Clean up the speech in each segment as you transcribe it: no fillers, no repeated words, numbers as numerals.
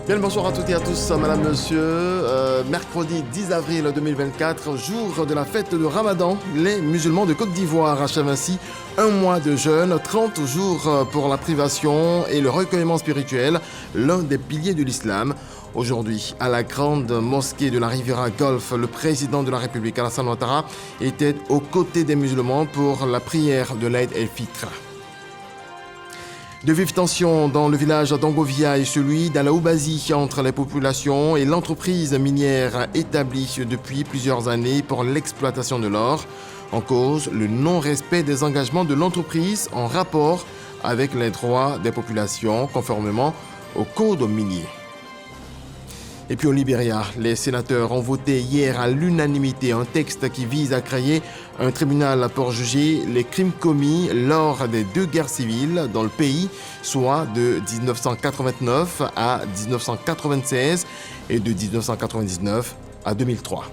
Bien le bonsoir à toutes et à tous, madame, monsieur. Mercredi 10 avril 2024, jour de la fête de Ramadan, les musulmans de Côte d'Ivoire achèvent ainsi un mois de jeûne, 30 jours pour la privation et le recueillement spirituel, l'un des piliers de l'islam. Aujourd'hui, à la grande mosquée de la Riviera Golfe, le président de la République, Alassane Ouattara, était aux côtés des musulmans pour la prière de l'Aïd el-Fitr. De vives tensions dans le village d'Angovia et celui d'Alaoubazi entre les populations et l'entreprise minière établie depuis plusieurs années pour l'exploitation de l'or. En cause, le non-respect des engagements de l'entreprise en rapport avec les droits des populations conformément au code minier. Et puis au Libéria, les sénateurs ont voté hier à l'unanimité un texte qui vise à créer un tribunal pour juger les crimes commis lors des deux guerres civiles dans le pays, soit de 1989 à 1996 et de 1999 à 2003.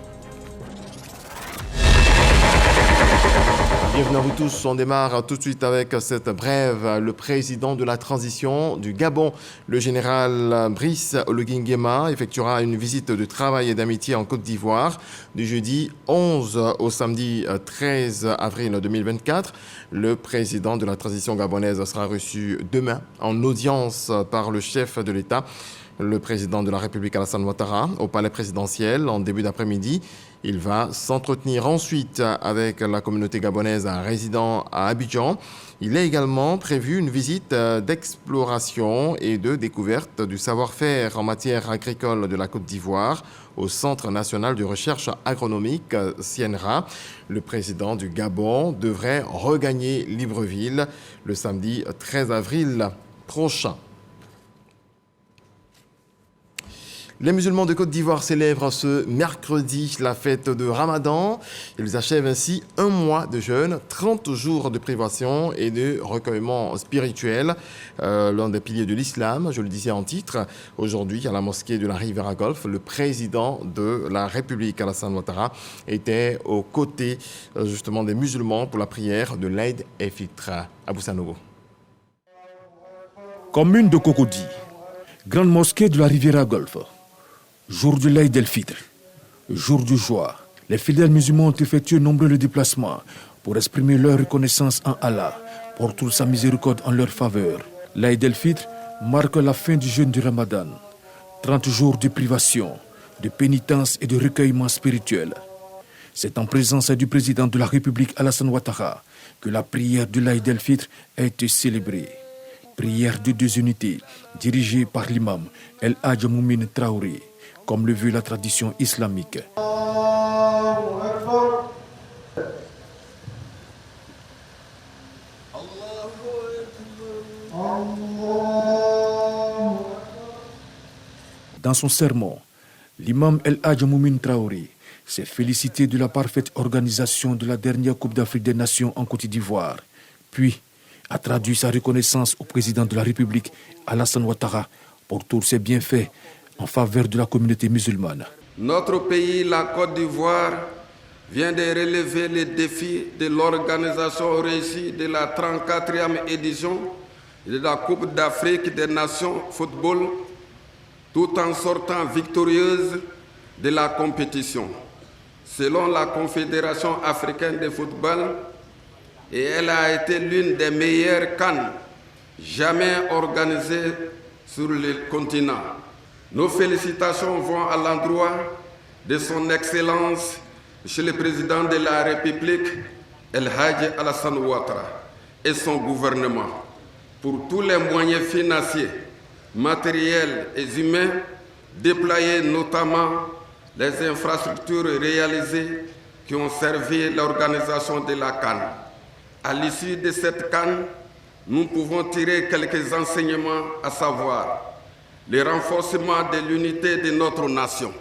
Bienvenue à vous tous, on démarre tout de suite avec cette brève. Le président de la transition du Gabon, le général Brice Oligui Nguema, effectuera une visite de travail et d'amitié en Côte d'Ivoire du jeudi 11 au samedi 13 avril 2024. Le président de la transition gabonaise sera reçu demain en audience par le chef de l'État, le président de la République Alassane Ouattara, au palais présidentiel en début d'après-midi. Il va s'entretenir ensuite avec la communauté gabonaise résidant à Abidjan. Il est également prévu une visite d'exploration et de découverte du savoir-faire en matière agricole de la Côte d'Ivoire au Centre national de recherche agronomique, CNRA. Le président du Gabon devrait regagner Libreville le samedi 13 avril prochain. Les musulmans de Côte d'Ivoire célèbrent ce mercredi la fête de Ramadan. Ils achèvent ainsi un mois de jeûne, 30 jours de privation et de recueillement spirituel, l'un des piliers de l'islam, je le disais en titre. Aujourd'hui, à la mosquée de la Riviera Golfe, le président de la République, Alassane Ouattara, était aux côtés justement des musulmans pour la prière de l'Aïd el-Fitr. Abou Sanogo. Commune de Cocody, grande mosquée de la Riviera Golfe. Jour du l'Aïd el-Fitr, jour du joie, les fidèles musulmans ont effectué nombreux déplacements pour exprimer leur reconnaissance en Allah pour toute sa miséricorde en leur faveur. L'Aïd el-Fitr marque la fin du jeûne du Ramadan, 30 jours de privation, de pénitence et de recueillement spirituel. C'est en présence du président de la République Alassane Ouattara que la prière de l'Aïd el-Fitr a été célébrée. Prière de deux unités, dirigée par l'imam El Hadj Moumin Traoré, comme le veut la tradition islamique. Dans son sermon, l'imam El Hadj Moumin Traoré s'est félicité de la parfaite organisation de la dernière Coupe d'Afrique des Nations en Côte d'Ivoire, puis a traduit sa reconnaissance au président de la République, Alassane Ouattara, pour tous ses bienfaits en faveur de la communauté musulmane. Notre pays, la Côte d'Ivoire, vient de relever les défis de l'organisation réussie de la 34e édition de la Coupe d'Afrique des Nations football, tout en sortant victorieuse de la compétition. Selon la Confédération africaine de football, et elle a été l'une des meilleures CAN jamais organisées sur le continent. Nos félicitations vont à l'endroit de son Excellence, Monsieur le Président de la République, El Hadj Alassane Ouattara, et son gouvernement, pour tous les moyens financiers, matériels et humains déployés, notamment les infrastructures réalisées qui ont servi l'organisation de la CAN. À l'issue de cette CAN, nous pouvons tirer quelques enseignements, à savoir le renforcement de l'unité de notre nation,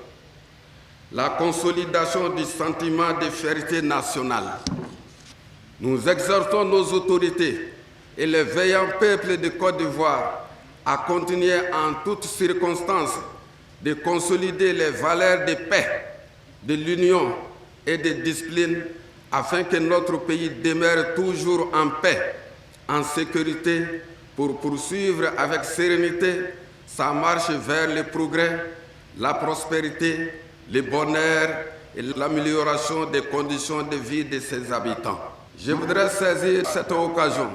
la consolidation du sentiment de fierté nationale. Nous exhortons nos autorités et le vaillant peuple de Côte d'Ivoire à continuer en toutes circonstances de consolider les valeurs de paix, de l'union et de discipline afin que notre pays demeure toujours en paix, en sécurité, pour poursuivre avec sérénité sa marche vers le progrès, la prospérité, le bonheur et l'amélioration des conditions de vie de ses habitants. Je voudrais saisir cette occasion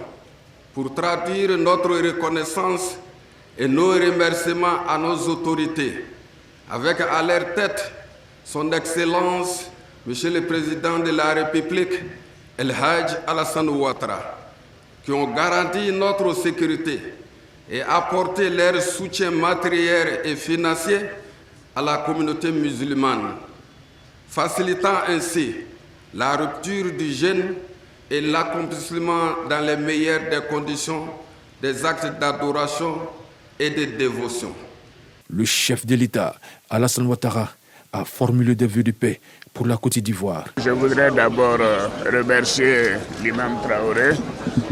pour traduire notre reconnaissance et nos remerciements à nos autorités, avec à leur tête son Excellence, Monsieur le Président de la République, El Hadj Alassane Ouattara, qui ont garanti notre sécurité et apporté leur soutien matériel et financier à la communauté musulmane, facilitant ainsi la rupture du jeûne et l'accomplissement dans les meilleures des conditions des actes d'adoration et de dévotion. Le chef de l'État, Alassane Ouattara, a formulé des vœux de paix pour la Côte d'Ivoire. Je voudrais d'abord remercier l'imam Traoré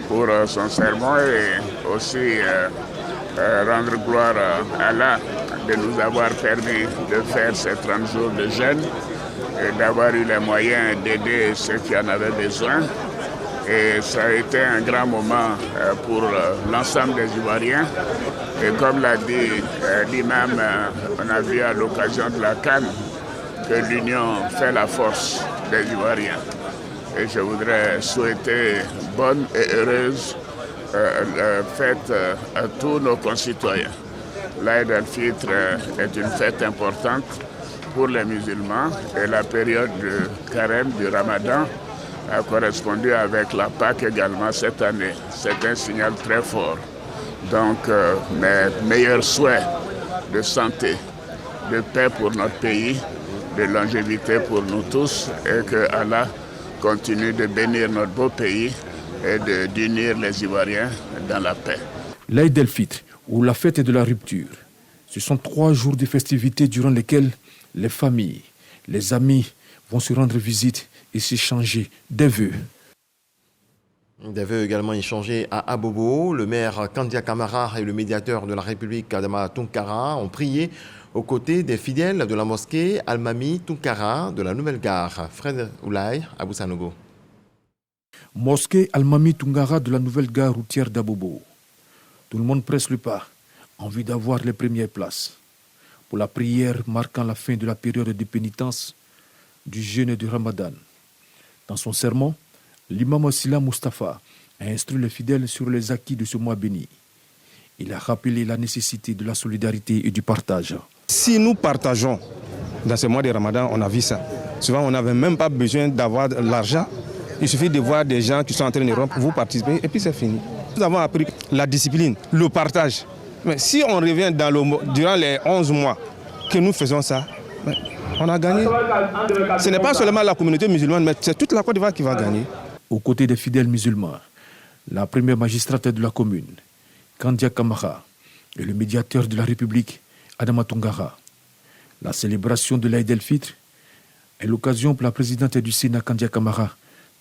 pour son sermon et aussi rendre gloire à Allah de nous avoir permis de faire ces 30 jours de jeûne et d'avoir eu les moyens d'aider ceux qui en avaient besoin. Et ça a été un grand moment pour l'ensemble des Ivoiriens. Et comme l'a dit l'imam, on a vu à l'occasion de la CAN que l'union fait la force des Ivoiriens. Et je voudrais souhaiter bonne et heureuse fête à tous nos concitoyens. L'Aïd el-Fitr est une fête importante pour les musulmans et la période de carême du Ramadan a correspondu avec la Pâque également cette année. C'est un signal très fort. Donc mes meilleurs souhaits de santé, de paix pour notre pays, de longévité pour nous tous et que Allah continue de bénir notre beau pays et d'unir les Ivoiriens dans la paix. L'Aïd el-Fitr, ou la fête de la rupture, ce sont 3 jours de festivités durant lesquels les familles, les amis vont se rendre visite et s'échanger des vœux. Des vœux également échangés à Abobo. Le maire Kandia Camara et le médiateur de la République Adama Tounkara ont prié aux côtés des fidèles de la mosquée Al-Mami Tounkara de la Nouvelle Gare. Fred Oulaye, Abou Sanogo. Mosquée Al-Mami Tounkara de la Nouvelle Gare routière d'Abobo. Tout le monde presse le pas, en vue d'avoir les premières places. Pour la prière marquant la fin de la période de pénitence du jeûne du Ramadan. Dans son sermon, l'imam Sila Mustafa a instruit les fidèles sur les acquis de ce mois béni. Il a rappelé la nécessité de la solidarité et du partage. Si nous partageons dans ce mois de Ramadan, on a vu ça. Souvent, on n'avait même pas besoin d'avoir de l'argent. Il suffit de voir des gens qui sont en train de rompre, vous participez et puis c'est fini. Nous avons appris la discipline, le partage. Mais si on revient durant les 11 mois que nous faisons ça, on a gagné. Ce n'est pas seulement la communauté musulmane, mais c'est toute la Côte d'Ivoire qui va gagner. Aux côtés des fidèles musulmans, la première magistrate de la commune, Kandia Camara, et le médiateur de la République, Adama Tounkara. La célébration de l'Aïd el-Fitr est l'occasion pour la présidente du Sénat, Kandia Camara,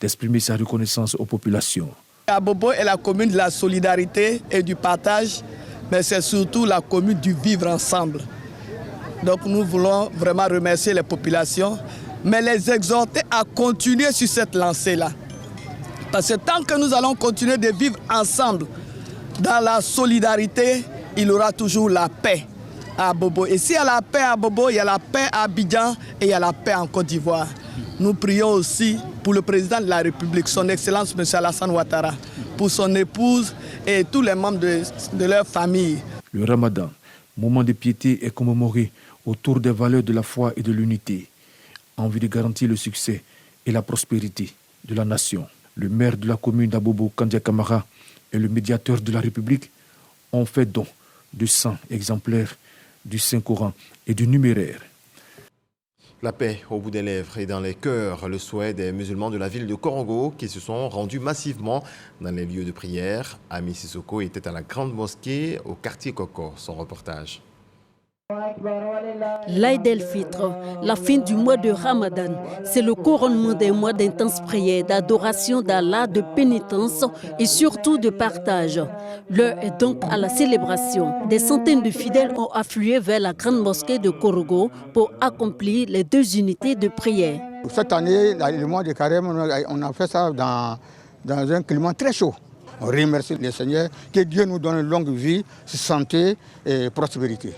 d'exprimer sa reconnaissance aux populations. Abobo est la commune de la solidarité et du partage, mais c'est surtout la commune du vivre ensemble. Donc nous voulons vraiment remercier les populations, mais les exhorter à continuer sur cette lancée-là. Parce que tant que nous allons continuer de vivre ensemble dans la solidarité, il y aura toujours la paix à Abobo. Et s'il y a la paix à Abobo, il y a la paix à Abidjan et il y a la paix en Côte d'Ivoire. Nous prions aussi pour le président de la République, son Excellence M. Alassane Ouattara, pour son épouse et tous les membres de leur famille. Le Ramadan, moment de piété, est commémoré autour des valeurs de la foi et de l'unité, en vue de garantir le succès et la prospérité de la nation. Le maire de la commune d'Abobo, Kandia Camara, et le médiateur de la République ont fait don de 100 exemplaires du Saint-Coran et du numéraire. La paix au bout des lèvres et dans les cœurs, le souhait des musulmans de la ville de Korogo qui se sont rendus massivement dans les lieux de prière. Ami Sissoko était à la grande mosquée au quartier Koko. Son reportage. L'Aïd el-Fitr, la fin du mois de Ramadan, c'est le couronnement des mois d'intense prière, d'adoration d'Allah, de pénitence et surtout de partage. L'heure est donc à la célébration. Des centaines de fidèles ont afflué vers la grande mosquée de Korogo pour accomplir les 2 unités de prière. Cette année, le mois de carême, on a fait ça dans un climat très chaud. On remercie le Seigneur, que Dieu nous donne une longue vie, santé et prospérité.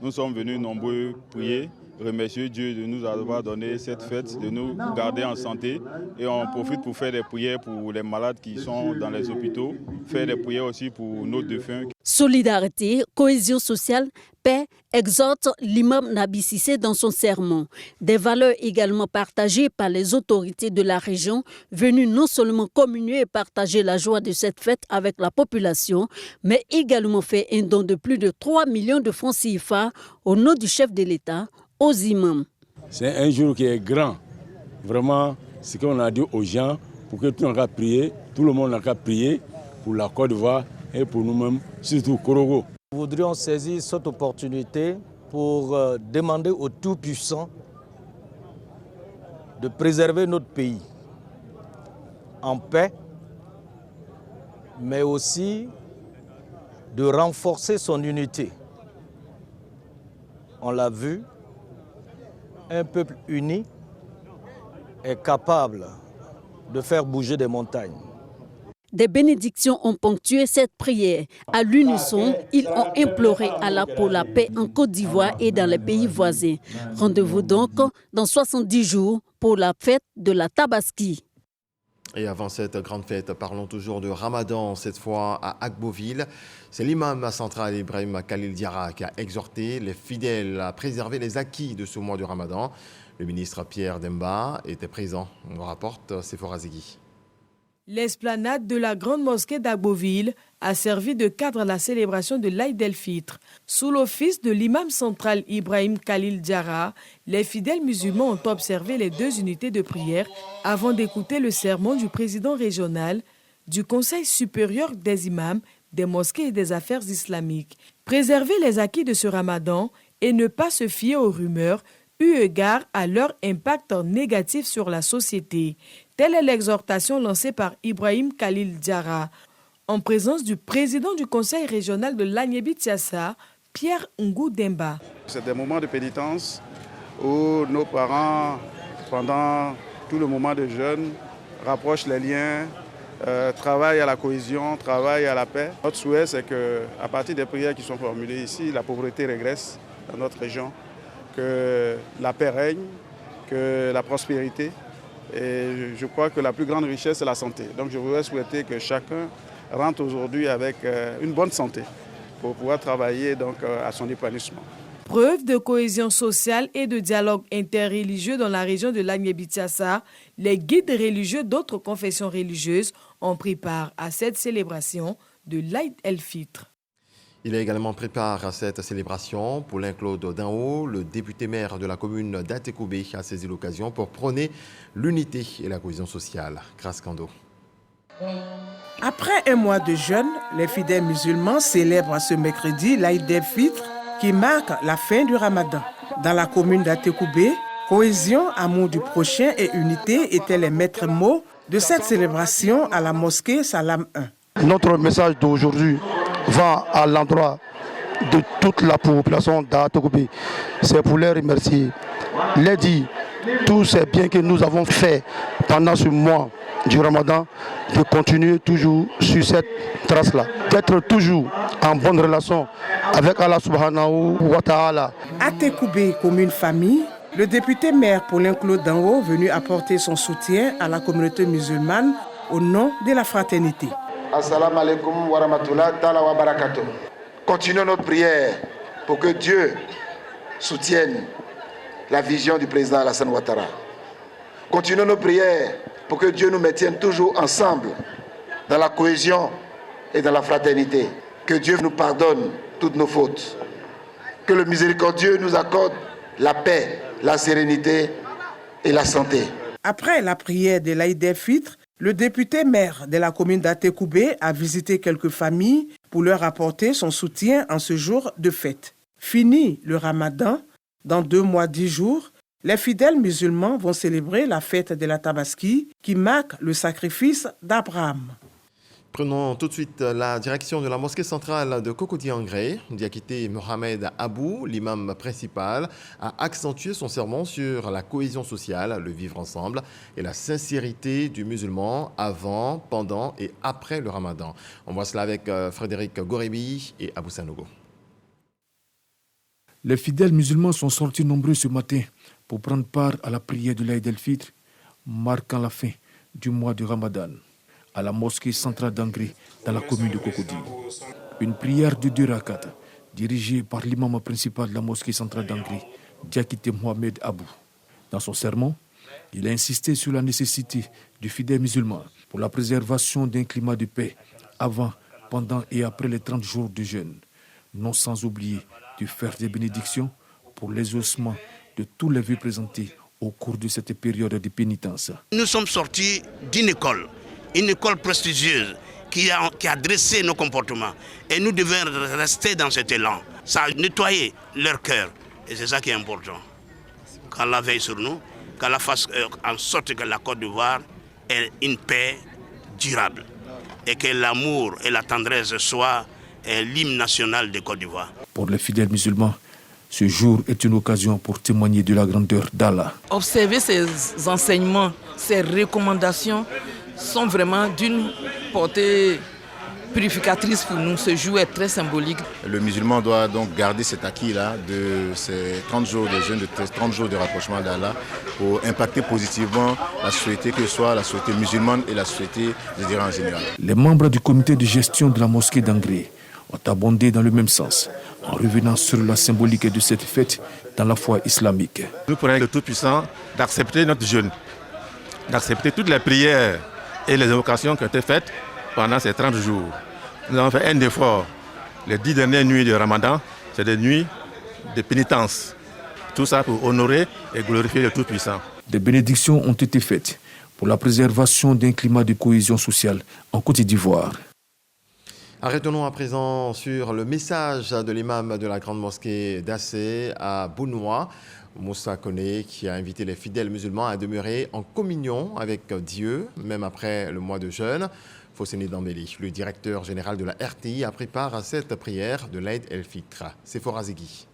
Nous sommes venus nombreux prier, remercier Dieu de nous avoir donné cette fête, de nous garder en santé. Et on profite pour faire des prières pour les malades qui sont dans les hôpitaux, faire des prières aussi pour nos défunts. Solidarité, cohésion sociale, paix, exhorte l'imam Nabi Cissé dans son sermon. Des valeurs également partagées par les autorités de la région, venues non seulement communier et partager la joie de cette fête avec la population, mais également fait un don de plus de 3 millions de francs CFA au nom du chef de l'État aux imams. C'est un jour qui est grand. Vraiment, ce qu'on a dit aux gens, pour que tout le monde a prié, tout le monde a prié pour la Côte d'Ivoire et pour nous-mêmes, surtout Korogo. Nous voudrions saisir cette opportunité pour demander au Tout-Puissant de préserver notre pays en paix, mais aussi de renforcer son unité. On l'a vu, un peuple uni est capable de faire bouger des montagnes. Des bénédictions ont ponctué cette prière. À l'unisson, ils ont imploré Allah pour la paix en Côte d'Ivoire et dans les pays voisins. Rendez-vous donc dans 70 jours pour la fête de la Tabaski. Et avant cette grande fête, parlons toujours de Ramadan, cette fois à Agboville. C'est l'imam central Ibrahim Khalil Diarra qui a exhorté les fidèles à préserver les acquis de ce mois de Ramadan. Le ministre Pierre Demba était présent, on rapporte Sephora Zegui. L'esplanade de la grande mosquée d'Agboville a servi de cadre à la célébration de l'Aïd el-Fitr. Sous l'office de l'imam central Ibrahim Khalil Diarra, les fidèles musulmans ont observé les 2 unités de prière avant d'écouter le sermon du président régional du Conseil supérieur des imams, des mosquées et des affaires islamiques. Préserver les acquis de ce ramadan et ne pas se fier aux rumeurs eu égard à leur impact négatif sur la société. Telle est l'exhortation lancée par Ibrahim Khalil Diarra, en présence du président du conseil régional de l'Agnébi-Tiassa, Pierre Ngou Demba. C'est des moments de pénitence où nos parents, pendant tout le moment de jeûne, rapprochent les liens, travaillent à la cohésion, travaillent à la paix. Notre souhait, c'est qu'à partir des prières qui sont formulées ici, la pauvreté régresse dans notre région, que la paix règne, que la prospérité. Et je crois que la plus grande richesse, c'est la santé. Donc je voudrais souhaiter que chacun rentre aujourd'hui avec une bonne santé pour pouvoir travailler donc, à son épanouissement. Preuve de cohésion sociale et de dialogue interreligieux dans la région de l'Agnébi-Tiassa, les guides religieux d'autres confessions religieuses ont pris part à cette célébration de l'Aïd el-Fitr. Il a également pris part à cette célébration. Paulin Claude Danho, le député maire de la commune d'Atekoubé, a saisi l'occasion pour prôner l'unité et la cohésion sociale. Grâce Kando. Après un mois de jeûne, les fidèles musulmans célèbrent ce mercredi l'Aïd el-Fitr qui marque la fin du Ramadan. Dans la commune d'Atekoubé, cohésion, amour du prochain et unité étaient les maîtres mots de cette célébration à la mosquée Salam 1. Notre message d'aujourd'hui va à l'endroit de toute la population d'Atekoubé. C'est pour les remercier, les dire tous ces biens que nous avons faits pendant ce mois du Ramadan, de continuer toujours sur cette trace-là, d'être toujours en bonne relation avec Allah subhanahu wa ta'ala. Atekoubé comme une famille, le député maire Paulin Claude Danho venu apporter son soutien à la communauté musulmane au nom de la fraternité. Assalamu alaikum wa rahmatullahi wa barakatuh. Continuons notre prière pour que Dieu soutienne la vision du président Alassane Ouattara. Continuons nos prières pour que Dieu nous maintienne toujours ensemble dans la cohésion et dans la fraternité. Que Dieu nous pardonne toutes nos fautes. Que le miséricordieux nous accorde la paix, la sérénité et la santé. Après la prière de l'Aïd el-Fitr, le député maire de la commune d'Atekoubé a visité quelques familles pour leur apporter son soutien en ce jour de fête. Fini le Ramadan, dans 2 mois 10 jours, les fidèles musulmans vont célébrer la fête de la Tabaski qui marque le sacrifice d'Abraham. Prenons tout de suite la direction de la mosquée centrale de Cocody-en-Gré. Diakité Mohamed Abou, l'imam principal, a accentué son sermon sur la cohésion sociale, le vivre ensemble et la sincérité du musulman avant, pendant et après le ramadan. On voit cela avec Frédéric Gorebi et Abou Sanogo. Les fidèles musulmans sont sortis nombreux ce matin pour prendre part à la prière de l'Aïd el-Fitr, marquant la fin du mois du ramadan, à la mosquée centrale d'Angré, dans la commune de Cocody. Une prière de 2 rakats, dirigée par l'imam principal de la mosquée centrale d'Angré, Diakité Mohamed Abou. Dans son sermon, il a insisté sur la nécessité du fidèle musulman pour la préservation d'un climat de paix avant, pendant et après les 30 jours de jeûne, non sans oublier de faire des bénédictions pour l'exaucement de tous les vœux présentés au cours de cette période de pénitence. Nous sommes sortis d'une école prestigieuse qui a dressé nos comportements. Et nous devons rester dans cet élan. Ça a nettoyé leur cœur. Et c'est ça qui est important. Qu'Allah veille sur nous, qu'Allah fasse en sorte que la Côte d'Ivoire ait une paix durable. Et que l'amour et la tendresse soient l'hymne national de Côte d'Ivoire. Pour les fidèles musulmans, ce jour est une occasion pour témoigner de la grandeur d'Allah. Observer ces enseignements, ces recommandations sont vraiment d'une portée purificatrice pour nous. Ce jour est très symbolique. Le musulman doit donc garder cet acquis-là de ces 30 jours de jeûne, de 30 jours de rapprochement d'Allah pour impacter positivement la société, que ce soit la société musulmane et la société, je dirais, en général. Les membres du comité de gestion de la mosquée d'Angré ont abondé dans le même sens, en revenant sur la symbolique de cette fête dans la foi islamique. Nous prenons le Tout-Puissant d'accepter notre jeûne, d'accepter toutes les prières et les invocations qui ont été faites pendant ces 30 jours. Nous avons fait un effort. Les 10 dernières nuits de Ramadan, c'est des nuits de pénitence. Tout ça pour honorer et glorifier le Tout-Puissant. Des bénédictions ont été faites pour la préservation d'un climat de cohésion sociale en Côte d'Ivoire. Arrêtons-nous à présent sur le message de l'imam de la grande mosquée d'Assé à Bounois, Moussa Koné, qui a invité les fidèles musulmans à demeurer en communion avec Dieu, même après le mois de jeûne. Fosseni Dambéli, le directeur général de la RTI, a pris part à cette prière de l'Aïd el-Fitr. Sephora Zegui.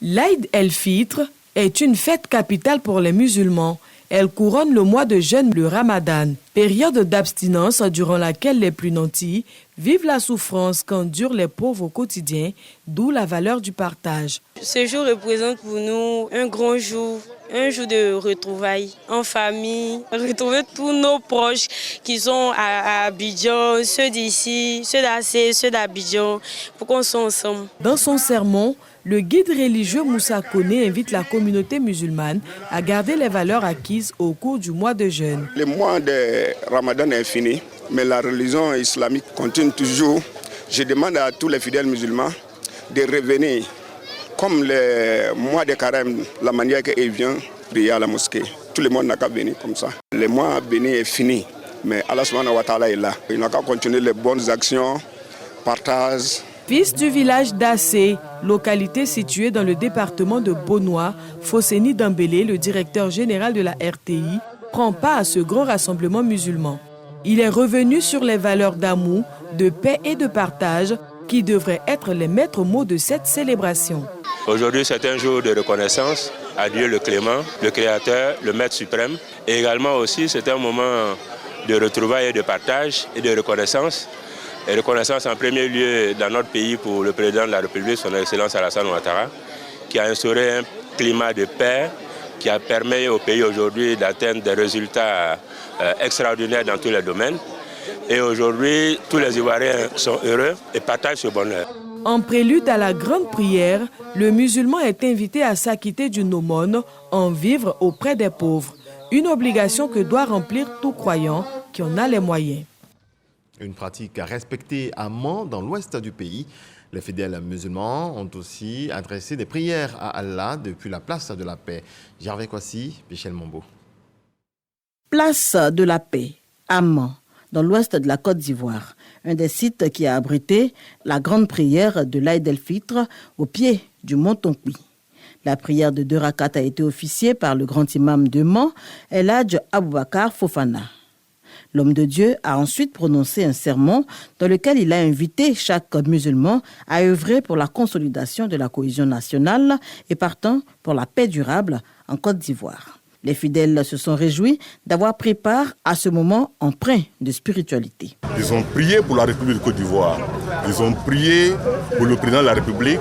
L'Aïd el-Fitr est une fête capitale pour les musulmans. Elle couronne le mois de jeûne, le Ramadan, période d'abstinence durant laquelle les plus nantis vivent la souffrance qu'endurent les pauvres au quotidien, d'où la valeur du partage. Ce jour représente pour nous un grand jour, un jour de retrouvailles en famille, retrouver tous nos proches qui sont à Abidjan, ceux d'ici, ceux d'Assé, ceux d'Abidjan, pour qu'on soit ensemble. Dans son sermon, le guide religieux Moussa Koné invite la communauté musulmane à garder les valeurs acquises au cours du mois de jeûne. Le mois de Ramadan est fini, mais la religion islamique continue toujours. Je demande à tous les fidèles musulmans de revenir, comme le mois de carême, la manière qu'ils viennent prier à la mosquée. Tout le monde n'a qu'à venir comme ça. Le mois béni est fini, mais Allah subhanahu wa ta'ala est là. Il n'a qu'à continuer les bonnes actions, partage. Fils du village d'Assé, localité située dans le département de Bounois, Fosseni Dambélé, le directeur général de la RTI, prend part à ce grand rassemblement musulman. Il est revenu sur les valeurs d'amour, de paix et de partage qui devraient être les maîtres mots de cette célébration. Aujourd'hui, c'est un jour de reconnaissance à Dieu le Clément, le Créateur, le Maître suprême. Et également aussi, c'est un moment de retrouvailles et de partage et de reconnaissance. Et reconnaissance en premier lieu dans notre pays pour le président de la République, son Excellence Alassane Ouattara, qui a instauré un climat de paix qui a permis au pays aujourd'hui d'atteindre des résultats extraordinaires dans tous les domaines. Et aujourd'hui, tous les Ivoiriens sont heureux et partagent ce bonheur. En prélude à la grande prière, le musulman est invité à s'acquitter d'une aumône, en vivre auprès des pauvres. Une obligation que doit remplir tout croyant qui en a les moyens. Une pratique respectée à Mans, dans l'ouest du pays. Les fidèles musulmans ont aussi adressé des prières à Allah depuis la place de la paix. Gervais Kwasi, Michel Mombo. Place de la paix, à Mans, dans l'ouest de la Côte d'Ivoire. Un des sites qui a abrité la grande prière de l'Aïd el-Fitr au pied du mont Tonkoui. La prière de 2 rakats a été officiée par le grand imam de Mans, El Hadj Aboubakar Fofana. L'homme de Dieu a ensuite prononcé un sermon dans lequel il a invité chaque musulman à œuvrer pour la consolidation de la cohésion nationale et partant pour la paix durable en Côte d'Ivoire. Les fidèles se sont réjouis d'avoir pris part à ce moment empreint de spiritualité. Ils ont prié pour la République de Côte d'Ivoire. Ils ont prié pour le président de la République,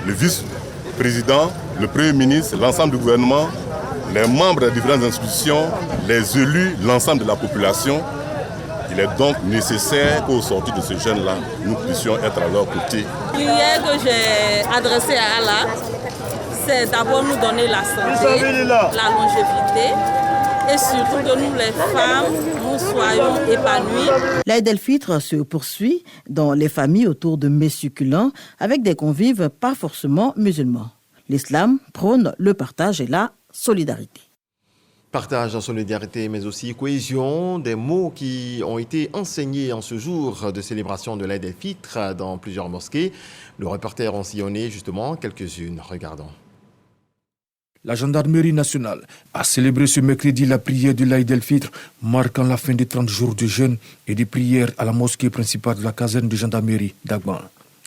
le vice-président, le premier ministre, l'ensemble du gouvernement, les membres des différentes institutions, les élus, l'ensemble de la population. Il est donc nécessaire qu'au sortir de ce jeûne-là, nous puissions être à leur côté. La prière que j'ai adressée à Allah, c'est d'abord nous donner la santé, la longévité et surtout que nous les femmes, nous soyons épanouies. L'Aïd el-Fitr se poursuit dans les familles autour de mets succulents avec des convives pas forcément musulmans. L'islam prône le partage et la solidarité. Partage, solidarité, mais aussi cohésion, des mots qui ont été enseignés en ce jour de célébration de l'Aïd el-Fitr dans plusieurs mosquées. Le reporter en sillonné justement quelques-unes. Regardons. La gendarmerie nationale a célébré ce mercredi la prière de l'Aïd el-Fitr, marquant la fin des 30 jours de jeûne et de prières à la mosquée principale de la caserne de gendarmerie d'Agban.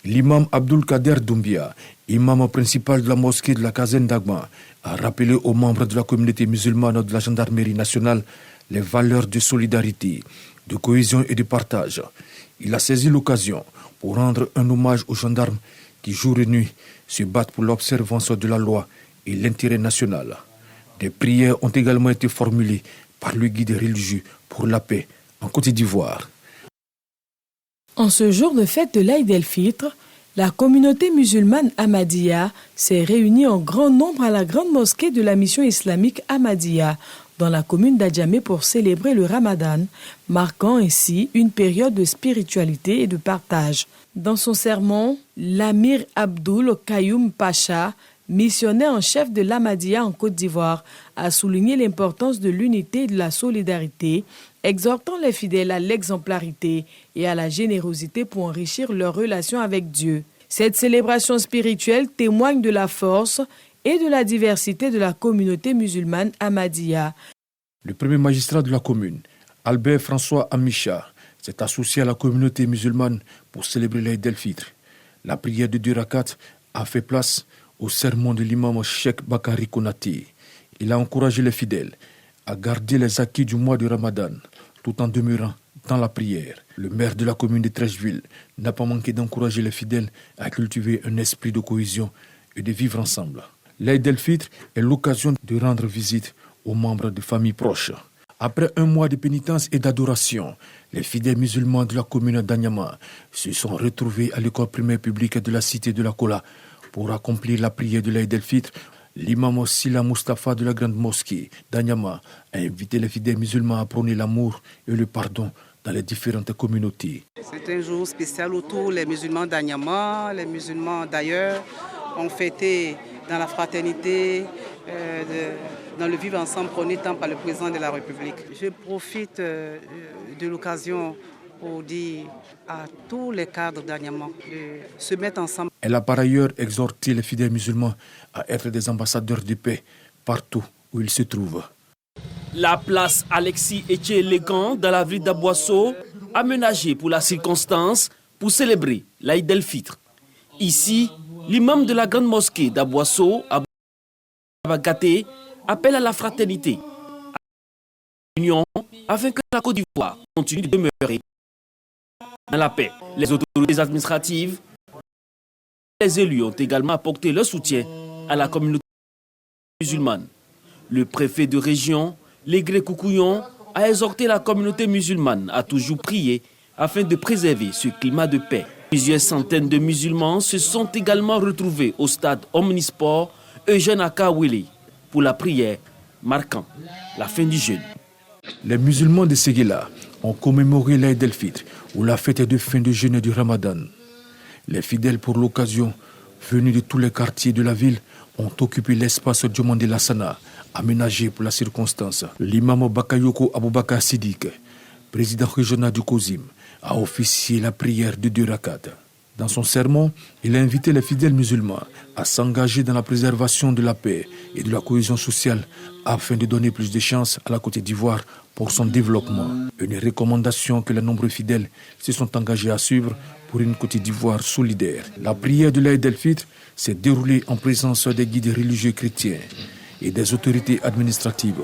L'imam Abdul Kader Doumbia, imam principal de la mosquée de la caserne d'Agban, a rappelé aux membres de la communauté musulmane de la gendarmerie nationale les valeurs de solidarité, de cohésion et de partage. Il a saisi l'occasion pour rendre un hommage aux gendarmes qui, jour et nuit, se battent pour l'observance de la loi et l'intérêt national. Des prières ont également été formulées par le guide religieux pour la paix en Côte d'Ivoire. En ce jour de fête de l'Aïd el-Fitr, la communauté musulmane Ahmadiyya s'est réunie en grand nombre à la grande mosquée de la mission islamique Ahmadiyya dans la commune d'Adjamé pour célébrer le Ramadan, marquant ainsi une période de spiritualité et de partage. Dans son sermon, l'Amir Abdul Qayoum Pacha, missionnaire en chef de l'Ahmadiyya en Côte d'Ivoire, a souligné l'importance de l'unité et de la solidarité, exhortant les fidèles à l'exemplarité et à la générosité pour enrichir leurs relations avec Dieu. Cette célébration spirituelle témoigne de la force et de la diversité de la communauté musulmane Ahmadiyya. Le premier magistrat de la commune, Albert François Amicha, s'est associé à la communauté musulmane pour célébrer l'Aïd el-Fitr. La prière de 2 rakats a fait place au sermon de l'imam Cheikh Bakari Konati. Il a encouragé les fidèles à garder les acquis du mois de Ramadan tout en demeurant dans la prière. Le maire de la commune de Trècheville n'a pas manqué d'encourager les fidèles à cultiver un esprit de cohésion et de vivre ensemble. L'Aïd el-Fitr est l'occasion de rendre visite aux membres de familles proches. Après un mois de pénitence et d'adoration, les fidèles musulmans de la commune d'Anyama se sont retrouvés à l'école primaire publique de la cité de la Kola pour accomplir la prière de l'Aïd el-Fitr. L'imam Sila Mustafa de la grande mosquée d'Anyama a invité les fidèles musulmans à prôner l'amour et le pardon dans les différentes communautés. C'est un jour spécial où tous les musulmans d'Anyama, les musulmans d'ailleurs, ont fêté dans la fraternité, dans le vivre ensemble prôné tant par le président de la République. Je profite de l'occasion pour dire à tous les cadres d'Anyama de se mettre ensemble. Elle a par ailleurs exhorté les fidèles musulmans à être des ambassadeurs de paix partout où ils se trouvent. La place Alexis Etché-Légan dans la ville d'Aboisseau, aménagée pour la circonstance pour célébrer l'Aïd el-Fitr. Ici, l'imam de la grande mosquée d'Aboisseau, Abagaté, appelle à la fraternité, à l'union, afin que la Côte d'Ivoire continue de demeurer dans la paix. Les autorités administratives, les élus ont également apporté leur soutien à la communauté musulmane. Le préfet de région, Légré Koukouillon, a exhorté la communauté musulmane à toujours prier afin de préserver ce climat de paix. Plusieurs centaines de musulmans se sont également retrouvés au stade omnisport Eugène Akawili pour la prière, marquant la fin du jeûne. Les musulmans de Séguéla ont commémoré l'Aïd el-Fitr ou la fête de fin de jeûne du Ramadan. Les fidèles, pour l'occasion, venus de tous les quartiers de la ville, ont occupé l'espace Diomandé Lassana, aménagé pour la circonstance. L'imam Bakayoko Aboubakar Sidik, président régional du COSIM, a officié la prière de 2 rakats. Dans son sermon, il a invité les fidèles musulmans à s'engager dans la préservation de la paix et de la cohésion sociale afin de donner plus de chances à la Côte d'Ivoire pour son développement. Une recommandation que les nombreux fidèles se sont engagés à suivre pour une Côte d'Ivoire solidaire. La prière de l'Aïd el-Fitr s'est déroulée en présence des guides religieux chrétiens et des autorités administratives,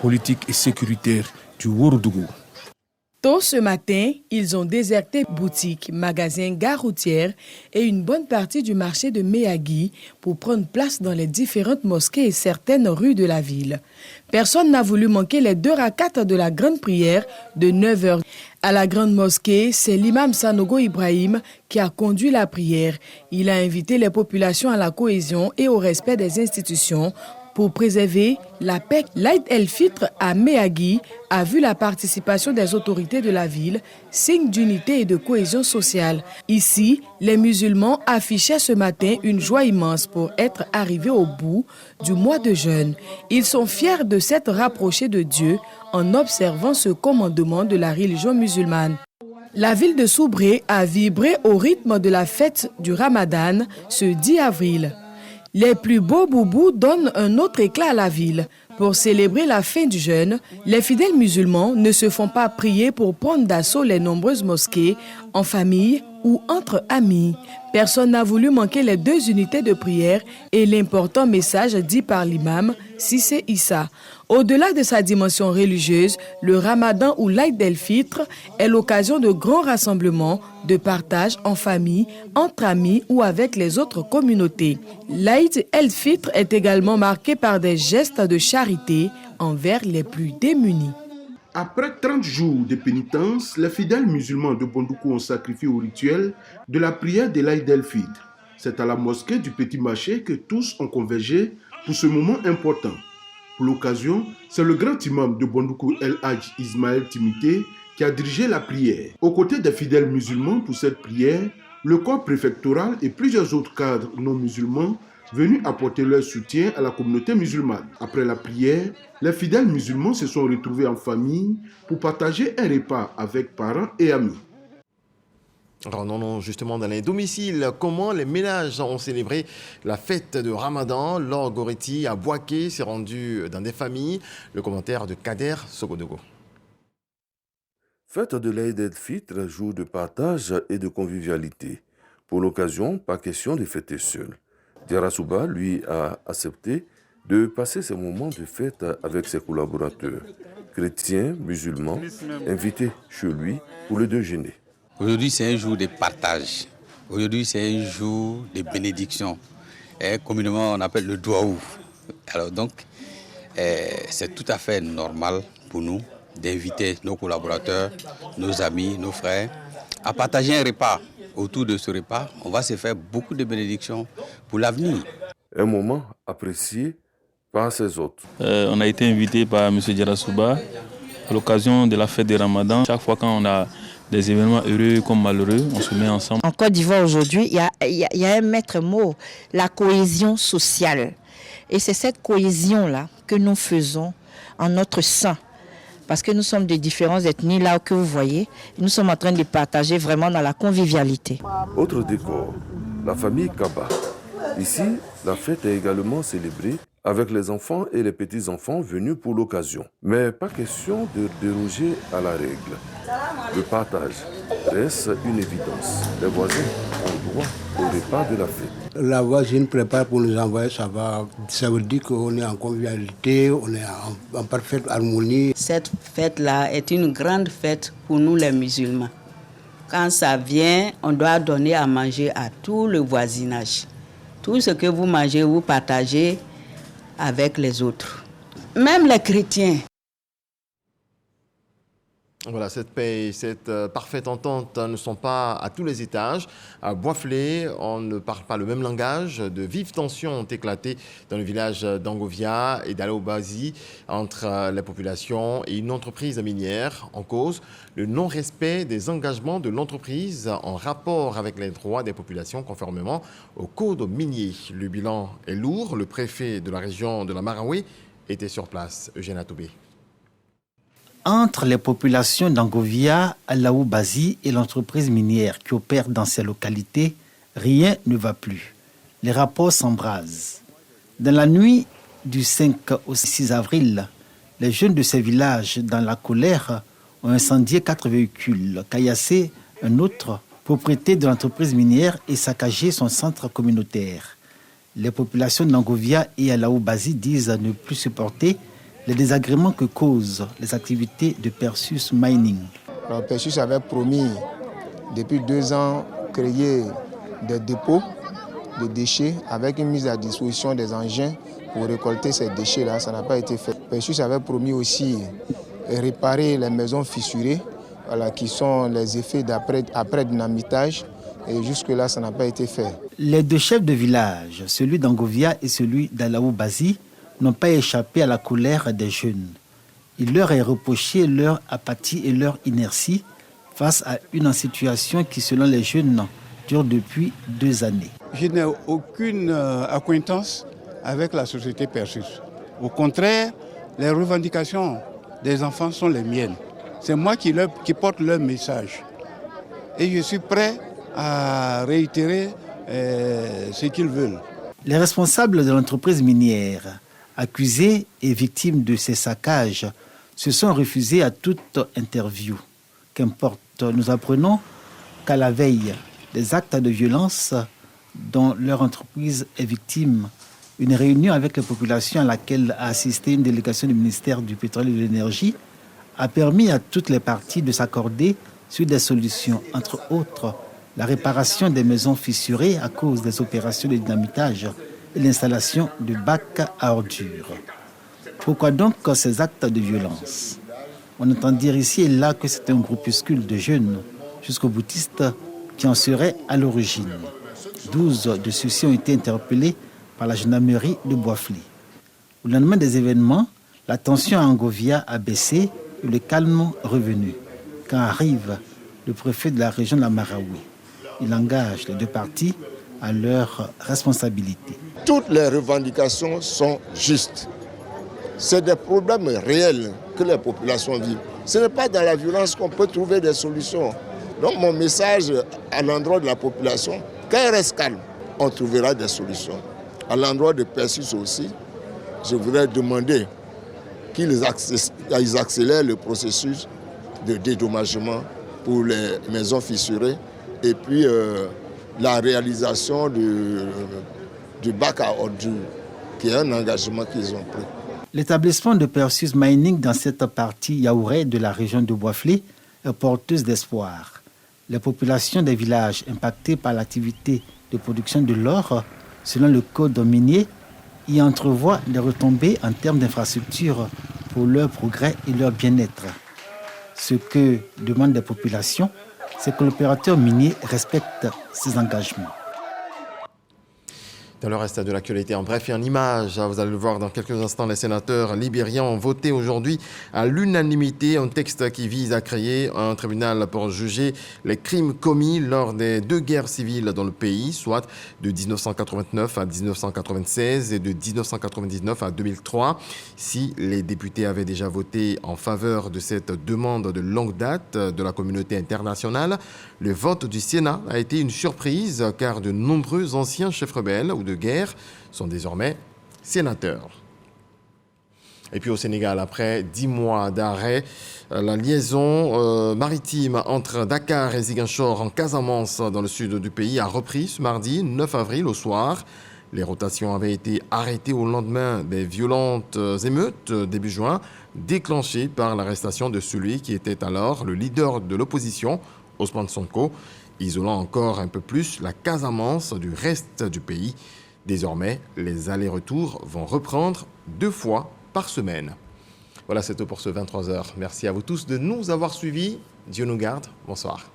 politiques et sécuritaires du Ourodougou. Tôt ce matin, ils ont déserté boutiques, magasins, gares routières et une bonne partie du marché de Méagui pour prendre place dans les différentes mosquées et certaines rues de la ville. Personne n'a voulu manquer les 2 rakats de la grande prière de 9h. À la grande mosquée, c'est l'imam Sanogo Ibrahim qui a conduit la prière. Il a invité les populations à la cohésion et au respect des institutions pour préserver la paix. L'Aïd el-Fitr à Méagui a vu la participation des autorités de la ville, signe d'unité et de cohésion sociale. Ici, les musulmans affichaient ce matin une joie immense pour être arrivés au bout du mois de jeûne. Ils sont fiers de s'être rapprochés de Dieu en observant ce commandement de la religion musulmane. La ville de Soubré a vibré au rythme de la fête du Ramadan ce 10 avril. Les plus beaux boubous donnent un autre éclat à la ville. Pour célébrer la fin du jeûne, les fidèles musulmans ne se font pas prier pour prendre d'assaut les nombreuses mosquées, en famille ou entre amis. Personne n'a voulu manquer les 2 unités de prière et l'important message dit par l'imam Sissé Issa. Au-delà de sa dimension religieuse, le Ramadan ou l'Aïd el-Fitr est l'occasion de grands rassemblements, de partage en famille, entre amis ou avec les autres communautés. L'Aïd el-Fitr est également marqué par des gestes de charité envers les plus démunis. Après 30 jours de pénitence, les fidèles musulmans de Bondoukou ont sacrifié au rituel de la prière de l'Aïd el-Fitr. C'est à la mosquée du Petit Marché que tous ont convergé pour ce moment important. Pour l'occasion, c'est le grand imam de Bondoukou El Hadj Ismaël Timité qui a dirigé la prière. Aux côtés des fidèles musulmans pour cette prière, le corps préfectoral et plusieurs autres cadres non musulmans venus apporter leur soutien à la communauté musulmane. Après la prière, les fidèles musulmans se sont retrouvés en famille pour partager un repas avec parents et amis. Rendons-nous justement dans les domiciles. Comment les ménages ont célébré la fête de Ramadan? Laure Goretti à Boaké s'est rendu dans des familles. Le commentaire de Kader Sogodogo. Fête de l'Aïd el-Fitr, jour de partage et de convivialité. Pour l'occasion, pas question de fêter seul. Diarra Souba, lui, a accepté de passer ces moments de fête avec ses collaborateurs, chrétiens, musulmans, invités chez lui pour le déjeuner. Aujourd'hui, c'est un jour de partage. Aujourd'hui, c'est un jour de bénédiction. Et communément, on appelle le douaou. Alors donc, c'est tout à fait normal pour nous d'inviter nos collaborateurs, nos amis, nos frères, à partager un repas. Autour de ce repas, on va se faire beaucoup de bénédictions pour l'avenir. Un moment apprécié par ses hôtes. On a été invité par M. Diarra Souba à l'occasion de la fête de Ramadan. Chaque fois quand on a des événements heureux comme malheureux, on se met ensemble. En Côte d'Ivoire aujourd'hui, il y a un maître mot, la cohésion sociale. Et c'est cette cohésion-là que nous faisons en notre sein. Parce que nous sommes de différentes ethnies, là que vous voyez, nous sommes en train de partager vraiment dans la convivialité. Autre décor, la famille Kaba. Ici, la fête est également célébrée avec les enfants et les petits-enfants venus pour l'occasion. Mais pas question de déroger à la règle. Le partage reste une évidence. Les voisins ont droit au repas de la fête. La voisine prépare pour nous envoyer, ça veut dire qu'on est en convivialité, on est en parfaite harmonie. Cette fête-là est une grande fête pour nous les musulmans. Quand ça vient, on doit donner à manger à tout le voisinage. Tout ce que vous mangez, vous partagez avec les autres. Même les chrétiens. Voilà, cette paix et cette parfaite entente ne sont pas à tous les étages. À Boisflé, on ne parle pas le même langage. De vives tensions ont éclaté dans le village d'Angovia et d'Alaobazi entre la population et une entreprise minière. En cause, le non-respect des engagements de l'entreprise en rapport avec les droits des populations conformément au code minier. Le bilan est lourd. Le préfet de la région de la Maraoué était sur place, Eugène Atoubé. Entre les populations d'Angovia, Alaobazi et l'entreprise minière qui opère dans ces localités, rien ne va plus. Les rapports s'embrasent. Dans la nuit du 5 au 6 avril, Les jeunes de ces villages, dans la colère, ont incendié 4 véhicules, caillassé un autre, propriété de l'entreprise minière, et saccagé son centre communautaire. Les populations d'Angovia et Alaoubasi disent ne plus supporter les désagréments que causent les activités de Perseus Mining. Alors, Perseus avait promis depuis 2 ans créer des dépôts de déchets avec une mise à disposition des engins pour récolter ces déchets-là. Ça n'a pas été fait. Perseus avait promis aussi réparer les maisons fissurées, voilà, qui sont les effets après dynamitage. Et jusque-là, ça n'a pas été fait. Les 2 chefs de village, celui d'Angovia et celui d'Alaoubasi, n'ont pas échappé à la colère des jeunes. Il leur est reproché leur apathie et leur inertie face à une situation qui, selon les jeunes, dure depuis 2 années. Je n'ai aucune acquaintance avec la société Perseus. Au contraire, les revendications des enfants sont les miennes. C'est moi qui porte leur message. Et je suis prêt à réitérer ce qu'ils veulent. Les responsables de l'entreprise minière, accusés et victimes de ces saccages, se sont refusés à toute interview. Qu'importe, nous apprenons qu'à la veille des actes de violence dont leur entreprise est victime, une réunion avec les populations à laquelle a assisté une délégation du ministère du Pétrole et de l'Énergie a permis à toutes les parties de s'accorder sur des solutions, entre autres la réparation des maisons fissurées à cause des opérations de dynamitage et l'installation de bacs à ordures. Pourquoi donc ces actes de violence? On entend dire ici et là que c'est un groupuscule de jeunes jusqu'aux boutistes qui en seraient à l'origine. 12 de ceux-ci ont été interpellés par la gendarmerie de Boisfly. Au lendemain des événements, la tension à Angovia a baissé et le calme revenu. Quand arrive le préfet de la région de la Marawi, il engage les 2 parties à leur responsabilité. Toutes les revendications sont justes. C'est des problèmes réels que les populations vivent. Ce n'est pas dans la violence qu'on peut trouver des solutions. Donc mon message à l'endroit de la population, quand elle reste calme, on trouvera des solutions. À l'endroit de Perseus aussi, je voudrais demander qu'ils accélèrent le processus de dédommagement pour les maisons fissurées et puis la réalisation du bac à ordures, qui est un engagement qu'ils ont pris. L'établissement de Perseus Mining dans cette partie yaouré de la région de Boisfly est porteuse d'espoir. Les populations des villages impactés par l'activité de production de l'or, selon le code minier, y entrevoient des retombées en termes d'infrastructures pour leur progrès et leur bien-être. Ce que demandent les populations, c'est que l'opérateur minier respecte ses engagements. Dans le reste de l'actualité, en bref et en images, vous allez le voir dans quelques instants, les sénateurs libériens ont voté aujourd'hui à l'unanimité un texte qui vise à créer un tribunal pour juger les crimes commis lors des 2 guerres civiles dans le pays, soit de 1989 à 1996 et de 1999 à 2003. Si les députés avaient déjà voté en faveur de cette demande de longue date de la communauté internationale, le vote du Sénat a été une surprise car de nombreux anciens chefs rebelles ou de guerre sont désormais sénateurs. Et puis au Sénégal, après 10 mois d'arrêt, la liaison maritime entre Dakar et Ziguinchor en Casamance, dans le sud du pays, a repris ce mardi 9 avril au soir. Les rotations avaient été arrêtées au lendemain des violentes émeutes début juin, déclenchées par l'arrestation de celui qui était alors le leader de l'opposition, Ousmane Sonko, isolant encore un peu plus la Casamance du reste du pays. Désormais, les allers-retours vont reprendre 2 fois par semaine. Voilà, c'est tout pour ce 23h. Merci à vous tous de nous avoir suivis. Dieu nous garde. Bonsoir.